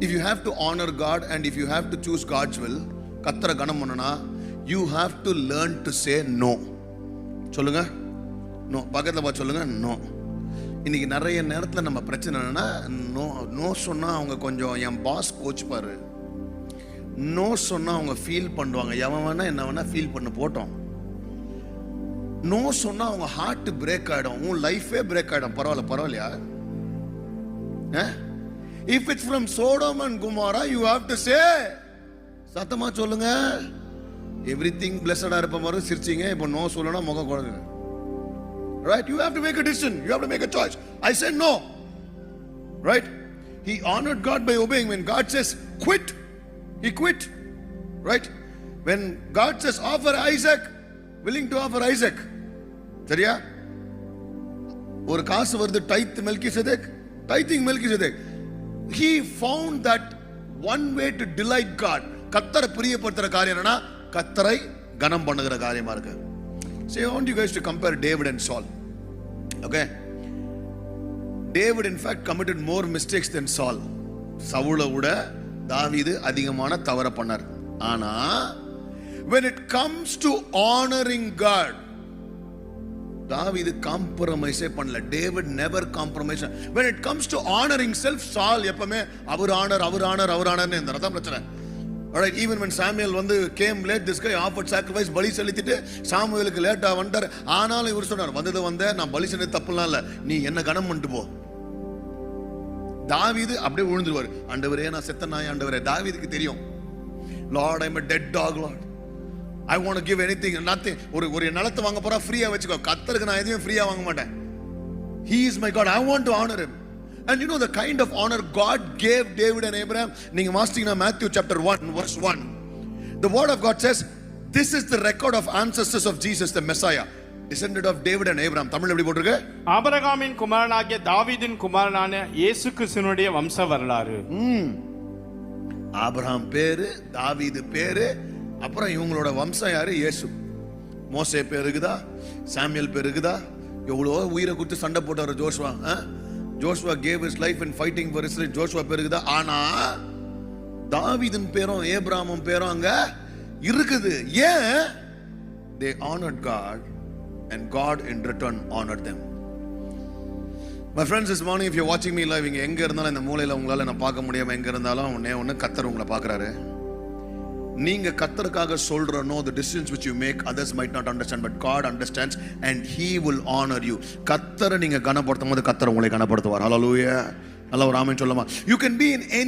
If you have to honor God and if you have to choose God's will, கர்த்தரை கனம் பண்ணனா, you have to learn to say no. சொல்லுங்க, no. பக்கத்துல பார்த்து சொல்லுங்க, no. இன்னைக்கு நிறைய நேரத்தில் நம்ம பிரச்சனை என்னன்னா, நோ நோ சொன்னால் அவங்க கொஞ்சம் என் பாஸ் கோச்சுப்பாரு, நோ சொன்னால் அவங்க ஃபீல் பண்ணுவாங்க, எவன் வேணா என்ன வேணா ஃபீல் பண்ண போட்டோம். நோ சொன்னால் அவங்க ஹார்ட் பிரேக் ஆகிடும், உன் லைஃபே பிரேக் ஆகிடும். பரவாயில்லையா? If it's from Sodom and Gomorrah, you have to say, சத்தமா சொல்லுங்க, everything blessed இருப்ப மாதிரி சிரிச்சிங்க, இப்போ நோ சொல்லணும் முகம் குழந்தை. Right? You have to make a decision. You have to make a choice. I said no. Right? He honored God by obeying. When God says quit, he quit. Right? When God says offer Isaac, willing to offer Isaac. சரியா? ஒரு காசு வருது, tithe Melchizedek, tithing Melchizedek. He found that one way to delight God. கர்த்தரை பிரியப்படுத்துற காரியம் என்னன்னா, கர்த்தரை கனம் பண்ணுகிற காரியமா இருக்கு. So I want you guys to compare David and Saul. Okay? David in fact committed more mistakes than Saul. சவுலை விட தாவீது அதிகமான தவற பண்ணார். ஆனா when it comes to honoring God, தாவீது காம்ப்ரமைஸே பண்ணல. David never compromised. When it comes to honoring self, Saul எப்பவுமே அவர் ஆனர் இந்த ரதம் பிரச்சனை. Alright, even when Samuel came late, this guy offered sacrifice, பலி செலுத்திட்டு சாமுவேலுக்கு லேட்டா வந்தார். ஆனாலும் இவர் சொன்னார், வந்த நான் பலி செஞ்சது தப்புலாம் இல்ல, நீ என்ன கனம் பண்ணிட்டு போ. தாவீது அப்படியே விழுந்துருவார், ஆண்டவரே நான் செத்த நாய் ஆண்டவரே. தாவீதுக்கு தெரியும், Lord, I'm a dead dog, Lord. I want to give anything and nothing. ஒரு நிலத்தை வாங்க போறா, ஃப்ரீயா வச்சுக்கோ. கர்த்தருக்கு நான் எதையும் ஃப்ரீயா வாங்க மாட்டேன். He is my God. I want to honor him. And you know the kind of honor God gave David and Abraham. நீங்க வாசிச்சீங்கன்னா Matthew chapter 1 verse 1. The word of God says, this is the record of ancestors of Jesus the Messiah, descendant of David and Abraham. தமிழ்ல எப்படி போட்டுருக்கு? ஆபிரகாமின் குமாரனாகிய தாவீதின் குமாரனான இயேசு கிறிஸ்துவினுடைய வம்ச வரலாறு. ஆபிரகாம் பேரு, தாவீது பேரு, அப்புறம் இவங்களோட வம்சம் யாரு? இயேசு. மோசே பேர் இருக்குதா? சாமுவேல் பேர் இருக்குதா? எவ்வளோ உயிரை கொடுத்து சண்டை போட்டாரு Joshua. Joshua gave his life in fighting for Israel. Joshua பேர் இருக்குதா? ஆனா தாவீதின் பேரும் ஏப்ராமும் பேரும் அங்க இருக்குது. ஏன்? They honored God and God in return honored them. My friends, this morning if you're watching me live, இங்க எங்க இருந்தாலும் இந்த மூலையில உங்களால நான் பார்க்க முடியாம எங்க இருந்தாலும் ஒண்ணு கர்த்தர் உங்களை பார்க்கறாரு. நீங்க கர்த்தருக்காக சொல்ற no, the decisions which you make others might not understand, but God understands and he will honor you. கர்த்தரை நீங்க கனப்படுத்தும்போது கர்த்தர் உங்களை கனப்படுத்துவார். ஹalleluya. அல்ல ஒரு ஆமென் சொல்லுமா. You can be in any